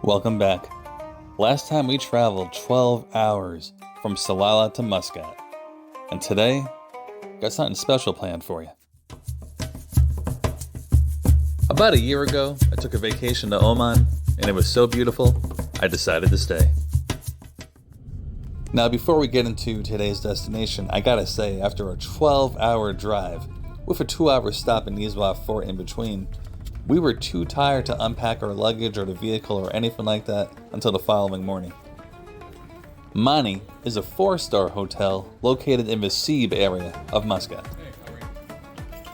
Welcome back. Last time we traveled 12 hours from Salalah to Muscat. And today, got something special planned for you. About a year ago, I took a vacation to Oman, and it was so beautiful, I decided to stay. Now, before we get into today's destination, I gotta say, after a 12-hour drive, with a 2-hour stop in Nizwa Fort in between, we were too tired to unpack our luggage or the vehicle or anything like that until the following morning. Mani is a 4-star hotel located in the Seeb area of Muscat.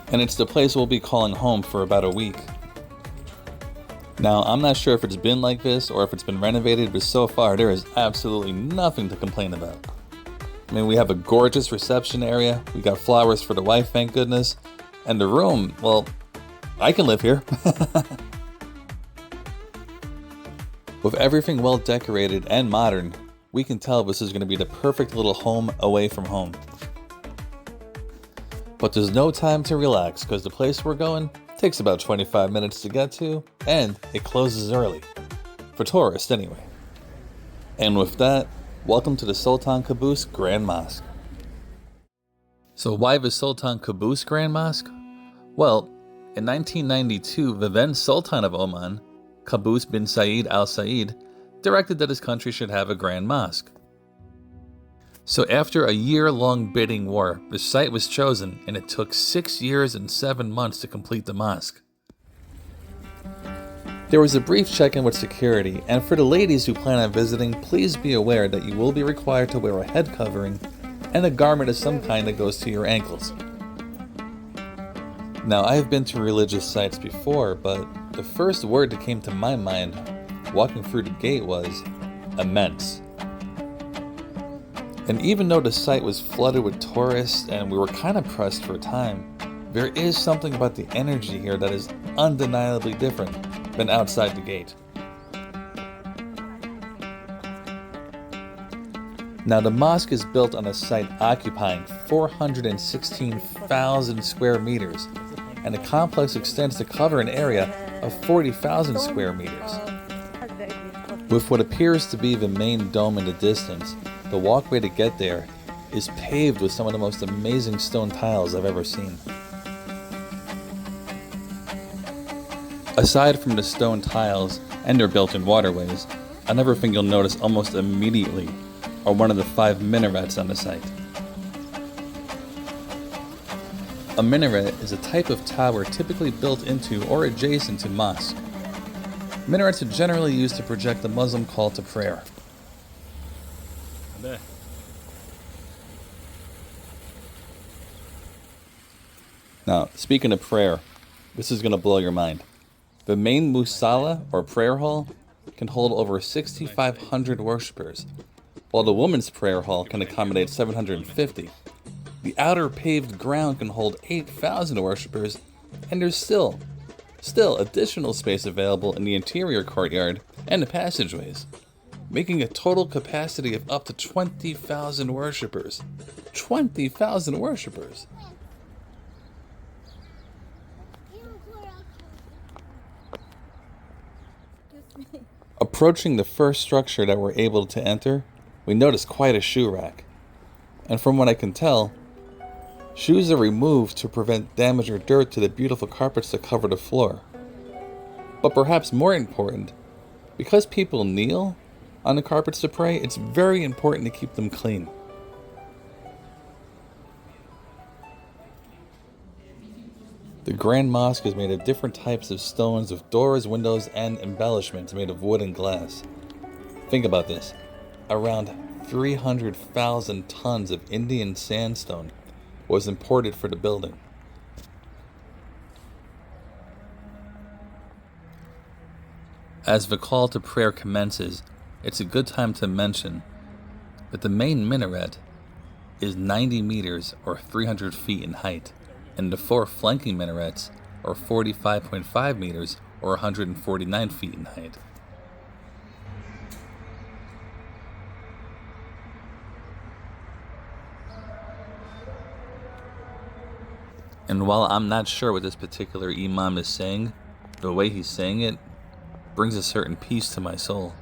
And it's the place we'll be calling home for about a week. Now, I'm not sure if it's been like this or if it's been renovated, but so far there is absolutely nothing to complain about. I mean, we have a gorgeous reception area, we got flowers for the wife, thank goodness, and the room, well, I can live here. With everything well decorated and modern, we can tell this is going to be the perfect little home away from home. But there's no time to relax because the place we're going takes about 25 minutes to get to, and it closes early. For tourists, anyway. And with that, welcome to the Sultan Qaboos Grand Mosque. So why the Sultan Qaboos Grand Mosque? Well, in 1992, the then Sultan of Oman, Qaboos bin Said Al Said, directed that his country should have a grand mosque. So after a year-long bidding war, the site was chosen, and it took 6 years and 7 months to complete the mosque. There was a brief check-in with security, and for the ladies who plan on visiting, please be aware that you will be required to wear a head covering and a garment of some kind that goes to your ankles. Now, I have been to religious sites before, but the first word that came to my mind walking through the gate was immense. And even though the site was flooded with tourists and we were kind of pressed for time, there is something about the energy here that is undeniably different than outside the gate. Now, the mosque is built on a site occupying 416,000 square meters, and the complex extends to cover an area of 40,000 square meters. With what appears to be the main dome in the distance, the walkway to get there is paved with some of the most amazing stone tiles I've ever seen. Aside from the stone tiles and their built-in waterways, another thing you'll notice almost immediately are one of the 5 minarets on the site. A minaret is a type of tower typically built into or adjacent to mosques. Minarets are generally used to project the Muslim call to prayer. Now, speaking of prayer, this is going to blow your mind. The main musalla, or prayer hall, can hold over 6,500 worshippers, while the women's prayer hall can accommodate 750. The outer paved ground can hold 8,000 worshippers, and there's still additional space available in the interior courtyard and the passageways, making a total capacity of up to 20,000 worshippers. 20,000 worshippers! Approaching the first structure that we're able to enter, we notice quite a shoe rack. And from what I can tell, shoes are removed to prevent damage or dirt to the beautiful carpets that cover the floor. But perhaps more important, because people kneel on the carpets to pray, it's very important to keep them clean. The Grand Mosque is made of different types of stones with doors, windows, and embellishments made of wood and glass. Think about this. Around 300,000 tons of Indian sandstone was imported for the building. As the call to prayer commences, it's a good time to mention that the main minaret is 90 meters or 300 feet in height, and the 4 flanking minarets are 45.5 meters or 149 feet in height. And while I'm not sure what this particular imam is saying, the way he's saying it brings a certain peace to my soul.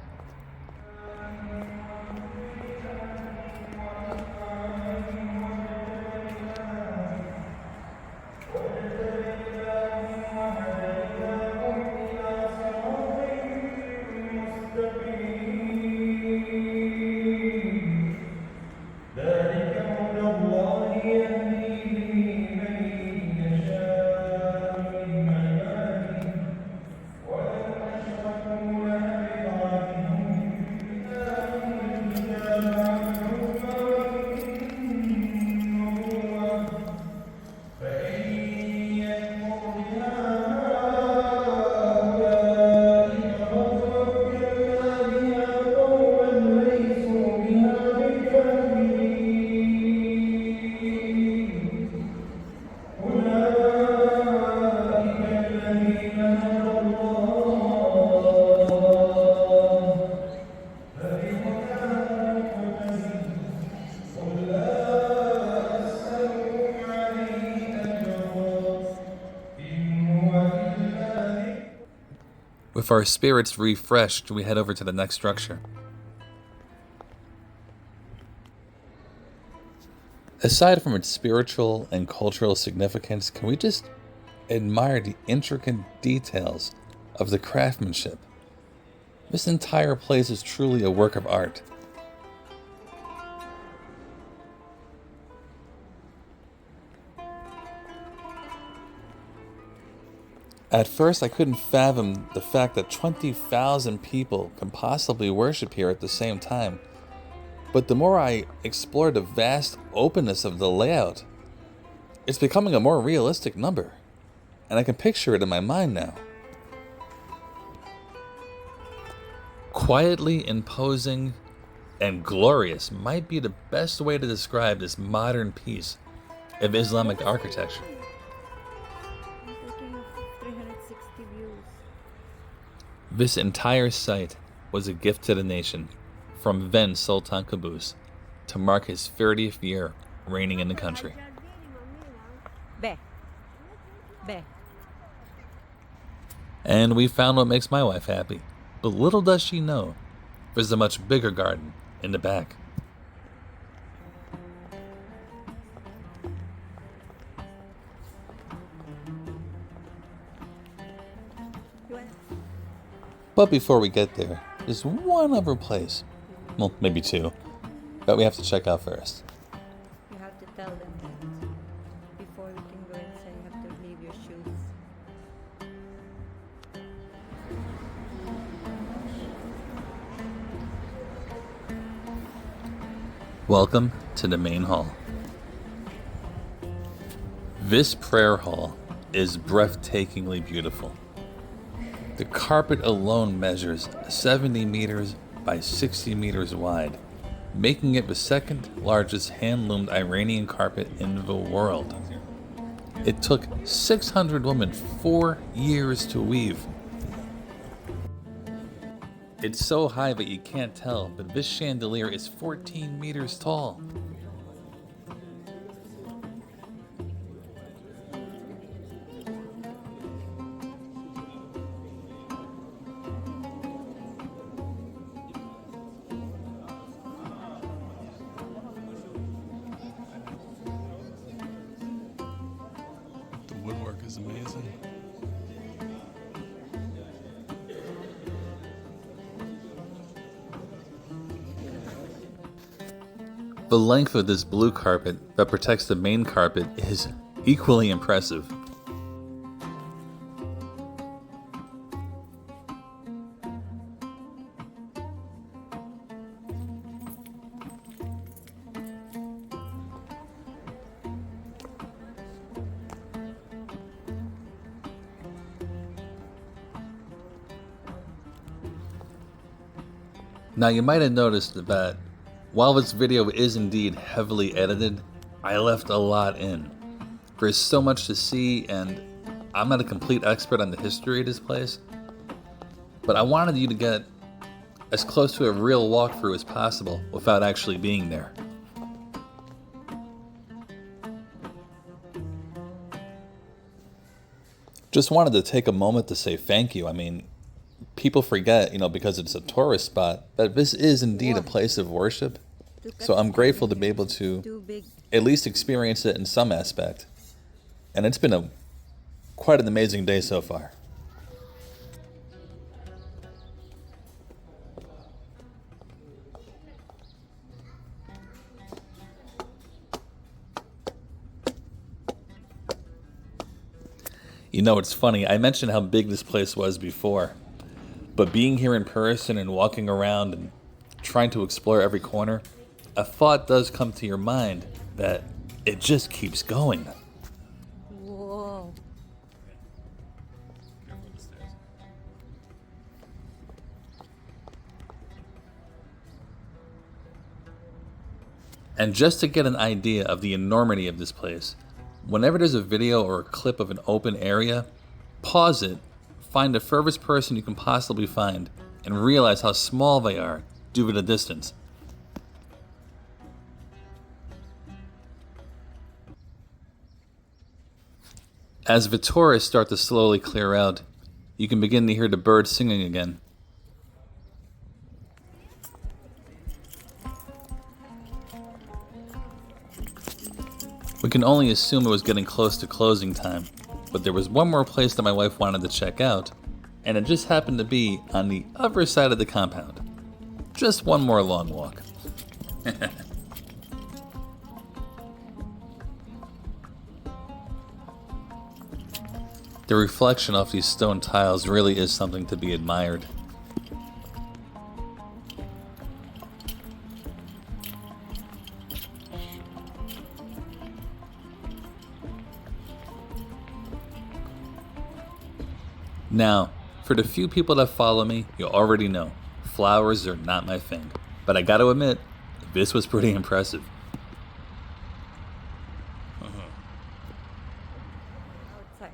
With our spirits refreshed, we head over to the next structure. Aside from its spiritual and cultural significance, can we just admire the intricate details of the craftsmanship? This entire place is truly a work of art. At first, I couldn't fathom the fact that 20,000 people can possibly worship here at the same time. But the more I explore the vast openness of the layout, it's becoming a more realistic number. And I can picture it in my mind now. Quietly imposing and glorious might be the best way to describe this modern piece of Islamic architecture. This entire site was a gift to the nation from then Sultan Qaboos to mark his 30th year reigning in the country. And we found what makes my wife happy. But little does she know, there's a much bigger garden in the back. But before we get there, there's one other place, well, maybe two, that we have to check out first. You have to tell them that before you can go inside, you have to leave your shoes. Welcome to the main hall. This prayer hall is breathtakingly beautiful. The carpet alone measures 70 meters by 60 meters wide, making it the second largest hand-loomed Iranian carpet in the world. It took 600 women 4 years to weave. It's so high that you can't tell, but this chandelier is 14 meters tall. The woodwork is amazing. The length of this blue carpet that protects the main carpet is equally impressive. Now you might have noticed that while this video is indeed heavily edited, I left a lot in. There's so much to see, and I'm not a complete expert on the history of this place, but I wanted you to get as close to a real walkthrough as possible without actually being there. Just wanted to take a moment to say thank you. I mean, people forget, because it's a tourist spot, that this is indeed a place of worship. So I'm grateful to be able to Too big. at least experience it in some aspect. And it's been quite an amazing day so far. It's funny. I mentioned how big this place was before. But being here in person and walking around and trying to explore every corner, a thought does come to your mind that it just keeps going. Whoa. And just to get an idea of the enormity of this place, whenever there's a video or a clip of an open area, pause it, find the furthest person you can possibly find, and realize how small they are due to the distance. As the tourists start to slowly clear out, you can begin to hear the birds singing again. We can only assume it was getting close to closing time, but there was one more place that my wife wanted to check out, and it just happened to be on the other side of the compound. Just one more long walk. The reflection off these stone tiles really is something to be admired. Now, for the few people that follow me, you already know, flowers are not my thing. But I gotta admit, this was pretty impressive. Outside.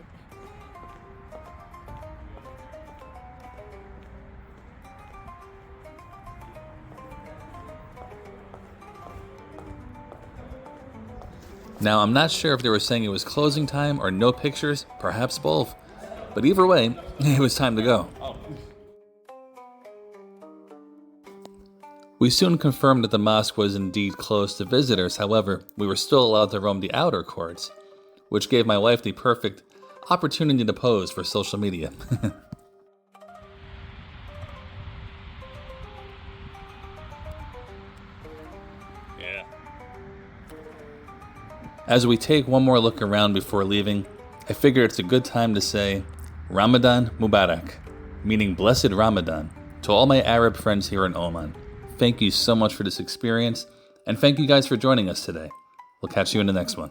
Now, I'm not sure if they were saying it was closing time or no pictures, perhaps both. But either way, it was time to go. We soon confirmed that the mosque was indeed closed to visitors. However, we were still allowed to roam the outer courts, which gave my wife the perfect opportunity to pose for social media. Yeah. As we take one more look around before leaving, I figure it's a good time to say Ramadan Mubarak, meaning Blessed Ramadan, to all my Arab friends here in Oman. Thank you so much for this experience, and thank you guys for joining us today. We'll catch you in the next one.